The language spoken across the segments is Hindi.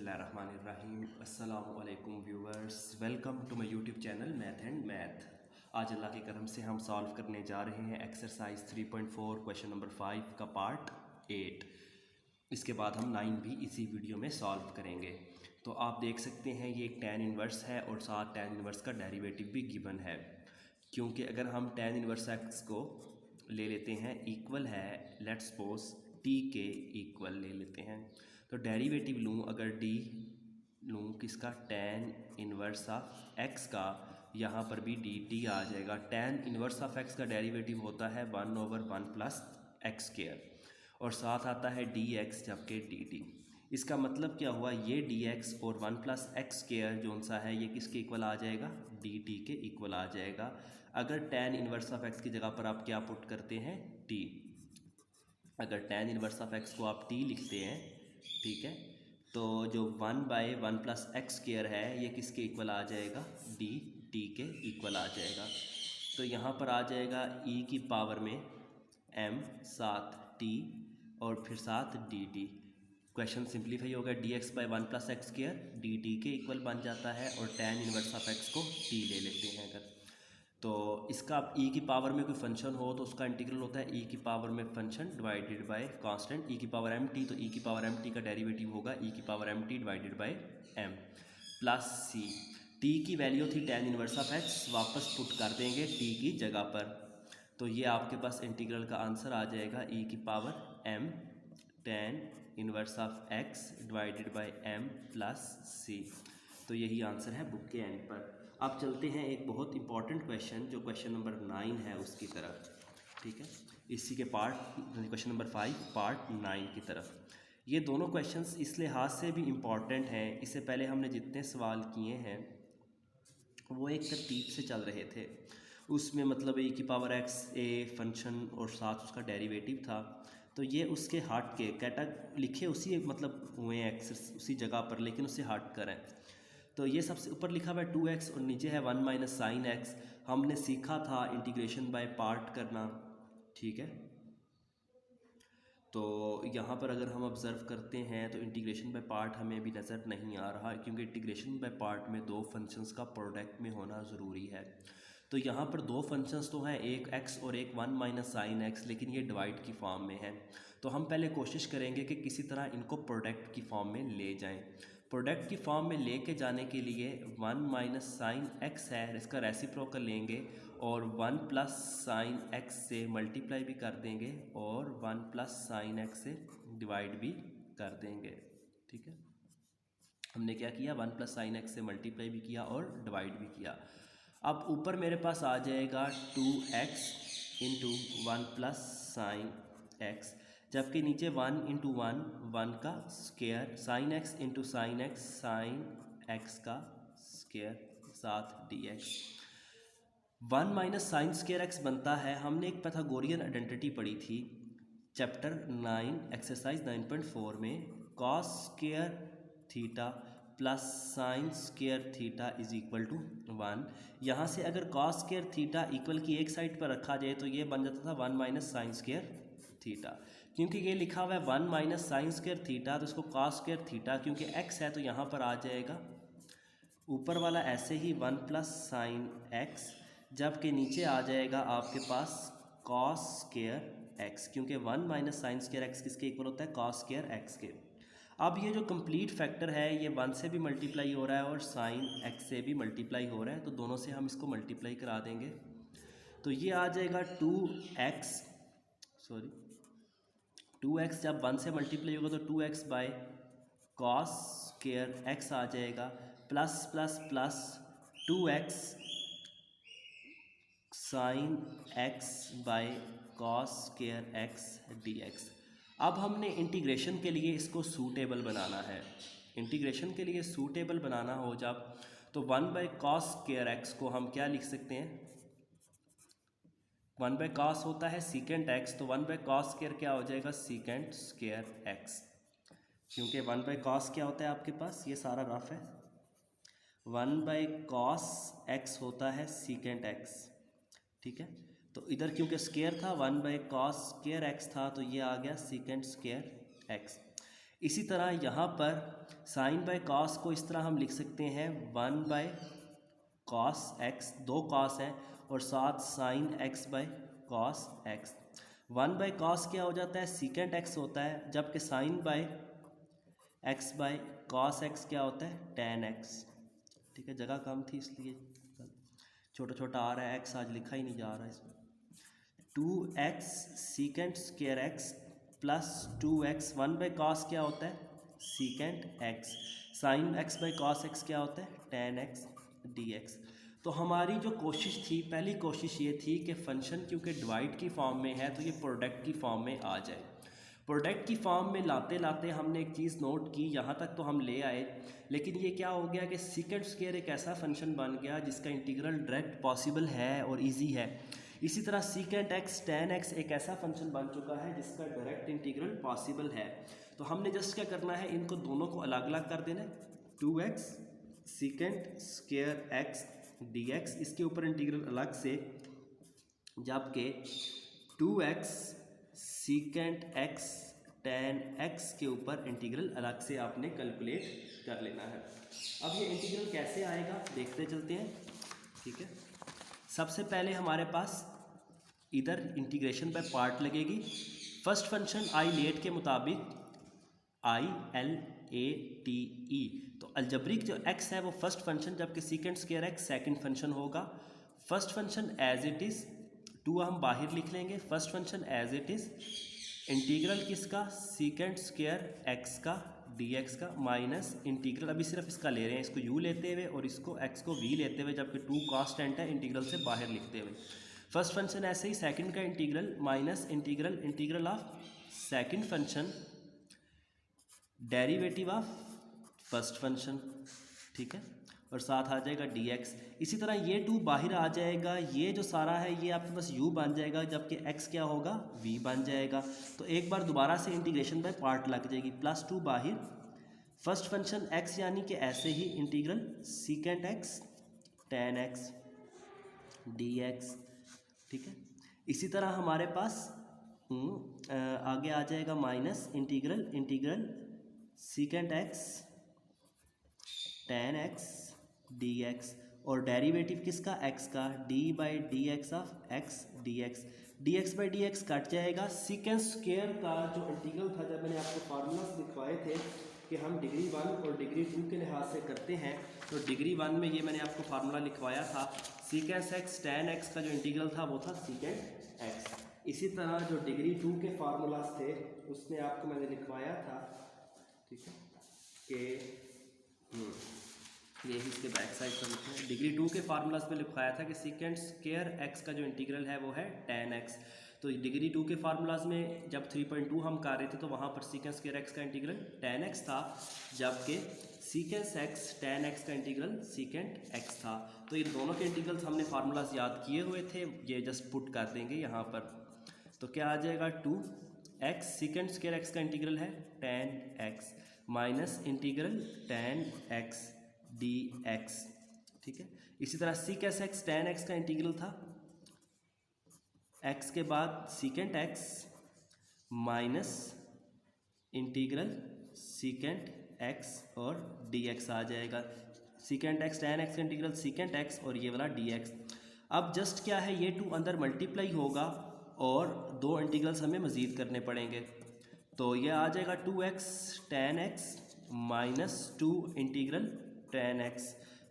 बिस्मिल्लाहिर्रहमानिर्रहीम। अस्सलामु अलैकुम viewers, welcome to my YouTube channel math and math. आज अल्लाह के करम से हम सॉल्व करने जा रहे हैं एक्सरसाइज 3.4 क्वेश्चन नंबर 5 का पार्ट 8। इसके बाद हम 9 भी इसी वीडियो में सॉल्व करेंगे। तो आप देख सकते हैं ये एक tan इन्वर्स है और साथ tan इन्वर्स का डेरिवेटिव भी गिवन है। क्योंकि अगर हम tan इन्वर्स x को ले लेते हैं इक्वल है, लेट्स सपोज t के इक्वल ले लेते हैं, तो डेरिवेटिव लूँ अगर d लूँ किसका, tan इन्वर्स ऑफ x का, यहाँ पर भी dt आ जाएगा। tan इन्वर्स ऑफ x का डेरिवेटिव होता है 1/1 प्लस एक्स स्क्वायर और साथ आता है dx जबकि dt। इसका मतलब क्या हुआ, ये dx और 1 प्लस एक्स स्क्वायर जो सा है ये किसके इक्वल आ जाएगा, dt के इक्वल आ जाएगा। अगर tan इन्वर्स ऑफ x की जगह पर आप क्या पुट करते हैं, t। अगर tan इन्वर्स ऑफ x को आप t लिखते हैं, ठीक है, तो जो 1/1 प्लस एक्स स्क्वायर है ये किसके इक्वल आ जाएगा, dt के इक्वल आ जाएगा। तो यहाँ पर आ जाएगा e की पावर में m साथ t और फिर साथ dt। क्वेश्चन सिंप्लीफाई हो गया, dx/1 plus x square dt के इक्वल बन जाता है और tan इन्वर्स ऑफ x को t ले लेते हैं अगर, तो इसका e की पावर में कोई फंक्शन हो तो उसका इंटीग्रल होता है e की पावर में function divided by constant e की पावर mt। तो e की पावर mt का डेरिवेटिव होगा e की power mt divided by m plus c। t की वैल्यू थी tan इन्वर्स ऑफ x, वापस पुट कर देंगे t की जगह पर, तो ये आपके पास इंटीग्रल का आंसर आ जाएगा e की power m tan inverse of x divided by m plus c। तो यही आंसर है बुक के एंड पर। अब चलते हैं एक बहुत इंपॉर्टेंट क्वेश्चन जो क्वेश्चन नंबर 9 है उसकी तरफ, ठीक है, इसी के पार्ट क्वेश्चन नंबर 5 पार्ट 9 की तरफ। ये दोनों क्वेश्चंस इस लिहाज से भी इम्पॉर्टेंट हैं, इससे पहले हमने जितने सवाल किए हैं वो एक तरतीब से चल रहे थे। उसमें मतलब e की पावर x ए फंक्शन और साथ उसका डेरिवेटिव था, तो ये उसके हट के कैटा लिखे उसी मतलब हुए एक्स उसी जगह पर, लेकिन उससे हट कर हैं। तो ये सबसे ऊपर लिखा हुआ है 2x और नीचे है 1 माइनस साइन एक्स। हमने सीखा था इंटीग्रेशन बाय पार्ट करना, ठीक है। तो यहाँ पर अगर हम ऑब्ज़र्व करते हैं तो इंटीग्रेशन बाय पार्ट हमें भी नज़र नहीं आ रहा, क्योंकि इंटीग्रेशन बाय पार्ट में दो फंक्शंस का प्रोडक्ट में होना ज़रूरी है। तो यहाँ पर दो फंक्शंस तो हैं, एक x और एक 1 माइनस साइन एक्स, लेकिन ये डिवाइड की फॉर्म में है। तो हम पहले कोशिश करेंगे कि किसी तरह इनको प्रोडक्ट की फॉर्म में ले जाएं। प्रोडक्ट की फॉर्म में लेके जाने के लिए 1 माइनस साइन एक्स है, इसका रेसिप्रोकल लेंगे और 1 प्लस साइन एक्स से मल्टीप्लाई भी कर देंगे और 1 प्लस साइन एक्स से डिवाइड भी कर देंगे, ठीक है। हमने क्या किया, 1 प्लस साइन एक्स से मल्टीप्लाई भी किया और डिवाइड भी किया। अब ऊपर मेरे पास आ जाएगा 2x into 1 plus sine x, जबकि नीचे 1 इंटू 1 का square, sine x into sine x sine x का स्क्वायर साथ dx। 1 minus sine square x बनता है, हमने एक पैथागोरियन आइडेंटिटी पढ़ी थी चैप्टर 9 एक्सरसाइज 9.4 में, cos square theta plus sine square theta is equal to 1। यहाँ से अगर कॉस स्क्वायर थीटा इक्वल की एक साइड पर रखा जाए तो ये बन जाता था 1 माइनस साइन स्क्वायर थीटा। क्योंकि ये लिखा हुआ है 1 माइनस साइन स्क्वायर थीटा, तो इसको कॉस स्क्वायर थीटा, क्योंकि x है तो यहाँ पर आ जाएगा ऊपर वाला ऐसे ही 1 प्लस साइन एक्स, जबकि नीचे आ जाएगा आपके पास कॉस स्क्वायर एक्स, क्योंकि 1 माइनस साइन स्क्वायर एक्स किसके इक्वल होता है, कॉस स्क्वायर एक्स के। अब ये जो कंप्लीट फैक्टर है ये 1 से भी मल्टीप्लाई हो रहा है और साइन एक्स से भी मल्टीप्लाई हो रहा है, तो दोनों से हम इसको मल्टीप्लाई करा देंगे। तो ये आ जाएगा 2x जब 1 से मल्टीप्लाई होगा तो 2x by cos square x आ जाएगा, plus plus plus 2x sine x by cos square x dx। अब हमने इंटीग्रेशन के लिए इसको सूटेबल बनाना है। इंटीग्रेशन के लिए सूटेबल बनाना हो जब, तो 1 बाय कॉस स्क्वायर एक्स को हम क्या लिख सकते हैं, 1 बाय कॉस होता है सीकेंट एक्स, तो 1 बाय कॉस स्क्वायर क्या हो जाएगा, सीकेंट स्क्वायर एक्स। क्योंकि 1 बाय कॉस क्या होता है आपके पास, ये सारा रफ है, 1 बाय कॉस एक्स होता है सीकेंट एक्स, ठीक है। तो इधर क्योंकि स्क्वायर था 1 बाय कॉस स्क्वायर एक्स था, तो ये आ गया सीकेंट स्क्वायर एक्स। इसी तरह यहाँ पर साइन बाय कॉस को इस तरह हम लिख सकते हैं 1 बाय कॉस एक्स, 2 कॉस हैं और साथ sine x by cos x. 1 by cos क्या हो जाता है, सीकेंट एक्स होता है, जबकि sine by x by cos x क्या होता है, टेन एक्स। ठीक है, जगह कम थी इसलिए छोटा छोटा आ रहा है, एक्स आज लिखा ही नहीं जा रहा है इसमें। 2x secant square x plus 2x, 1 by cos क्या होता है, secant x, sine x by cos x क्या होता है, टेन एक्स डी एक्स। तो हमारी जो कोशिश थी, पहली कोशिश ये थी कि फंक्शन क्योंकि डिवाइड की फॉर्म में है तो ये प्रोडक्ट की फॉर्म में आ जाए। प्रोडक्ट की फॉर्म में लाते लाते हमने एक चीज़ नोट की, यहाँ तक तो हम ले आए, लेकिन ये क्या हो गया कि सीकेंट स्क्वायर एक ऐसा फंक्शन बन गया जिसका इंटीग्रल डायरेक्ट पॉसिबल है और इजी है। इसी तरह सीकेंट एक्स टेन एक्स एक ऐसा फंक्शन बन चुका है जिसका डायरेक्ट इंटीग्रल पॉसिबल है। तो हमने जस्ट क्या करना है, इनको दोनों को अलग अलग कर देना है। 2x secant square x D x, इसके ऊपर इंटीग्रल अलग से, जबकि 2x secant x ten x के ऊपर इंटीग्रल अलग से आपने कैलकुलेट कर लेना है। अब ये इंटीग्रल कैसे आएगा देखते चलते हैं। ठीक है, सबसे पहले हमारे पास इधर इंटीग्रेशन बाय पार्ट लगेगी। फर्स्ट फंक्शन आई लेट के मुताबिक ILATE, तो अलजब्रिक जो x है वो फर्स्ट फंक्शन, जबकि secant square x second function होगा। First function as it is, 2 हम बाहर लिख लेंगे। First function as it is, integral किसका, सीकेंट स्क्वायर x का dx का, माइनस इंटीग्रल, अभी सिर्फ इसका ले रहे हैं, इसको u लेते हुए और इसको x को v लेते हुए, जबकि 2 कांस्टेंट है, इंटीग्रल से बाहर लिखते हुए। फर्स्ट फंक्शन ऐसे ही, सेकंड का integral minus integral of second function derivative of first function. ठीक है, और साथ आ जाएगा dx। इसी तरह ये 2 बाहर आ जाएगा, ये जो सारा है ये आपके पास u बन जाएगा, जबकि x क्या होगा, v बन जाएगा। तो एक बार दोबारा से इंटीग्रेशन बाय पार्ट लग जाएगी, प्लस 2 बाहर, फर्स्ट फंक्शन x यानी कि ऐसे ही integral secant x tan x dx। ठीक है, इसी तरह हमारे पास आगे आ जाएगा minus integral secant x tan x dx, और डेरिवेटिव किसका, x का, d by D x of x dx। dx by D x cut जाएगा। सीकेंट स्क्वायर का जो इंटीग्रल था, जब मैंने आपको फार्मूलास लिखवाए थे कि हम डिग्री 1 और डिग्री 2 के लिहाज से करते हैं, तो डिग्री 1 में ये मैंने आपको फार्मूला लिखवाया था, सीकेंट x टेन x का जो इंटीग्रल था वो था सीकेंट x। इसी तरह जो डिग्री 2 के फार्मूलास थे उसमें आपको मैंने लिखवाया था, ठीक है, कि ये इसके बैक साइड पर लिखा है, डिग्री 2 के फार्मूलास में लिखवाया था कि सीकेंट स्क्वायर x का जो इंटीग्रल है वो है टेन x। तो डिग्री 2 के फार्मूलाज में जब 3.2 हम कर रहे थे तो वहाँ पर सीकेंट स्क्वायर x का इंटीग्रल टेन x था, जबकि सीकेंट x टेन x का इंटीग्रल सीकेंट x था। तो ये दोनों के इंटीग्रल्स हमने फार्मूलाज याद किए हुए थे, ये जस्ट पुट कर देंगे यहाँ पर। तो क्या आ जाएगा, 2x सीकेंट स्क्वायर x का इंटीग्रल है ten x minus integral ten x dx। ठीक है, इसी तरह सीकेंट x टेन x का इंटीग्रल था x के बाद secant x minus integral secant x और dx आ जाएगा। सीकेंट x टेन x का इंटीग्रल सीकेंट x और ये वाला dx। अब जस्ट क्या है, ये 2 अंदर मल्टीप्लाई होगा और 2 इंटीग्रल्स हमें मज़ीद करने पड़ेंगे। तो ये आ जाएगा 2x ten x minus 2 integral ten x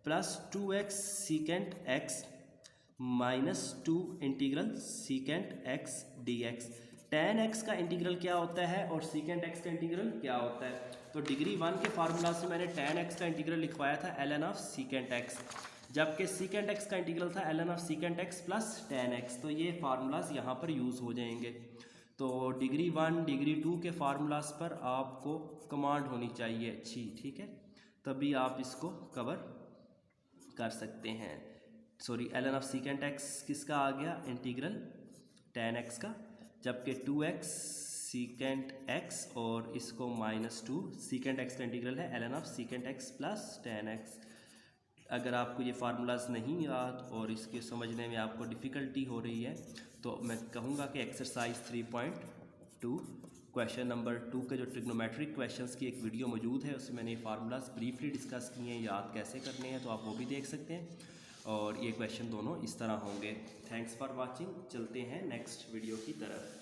plus 2x secant x minus 2 integral secant x dx। Ten x का इंटीग्रल क्या होता है और सीकेंट x का इंटीग्रल क्या होता है। तो डिग्री 1 के फार्मूला से मैंने टेन x का इंटीग्रल लिखवाया था ln ऑफ सीकेंट x, जबकि सीकेंट x का इंटीग्रल था ln of secant x plus ten x। तो ये फार्मूलाज यहाँ पर यूज़ हो जाएंगे। तो डिग्री 1 डिग्री 2 के फार्मूलाज पर आपको कमांड होनी चाहिए अच्छी, ठीक है, तभी आप इसको कवर कर सकते हैं। Sorry, ln of secant x किसका आ गया, इंटीग्रल टेन x का, जबकि 2x सीकेंट x और इसको माइनस 2 सीकेंट x का इंटीग्रल है ln of secant x plus ten x। अगर आपको ये फार्मूलाज नहीं याद और इसके समझने में आपको डिफ़िकल्टी हो रही है तो मैं कहूँगा कि एक्सरसाइज 3.2 क्वेश्चन नंबर 2 के जो ट्रिग्नोमेट्रिक क्वेश्चंस की एक वीडियो मौजूद है, उसमें मैंने फार्मूलाज ब्रीफली डिस्कस किए हैं, याद कैसे करने हैं, तो आप वो भी देख सकते हैं। और ये क्वेश्चन दोनों इस तरह होंगे। Thanks for watching. चलते हैं नेक्स्ट वीडियो की तरफ।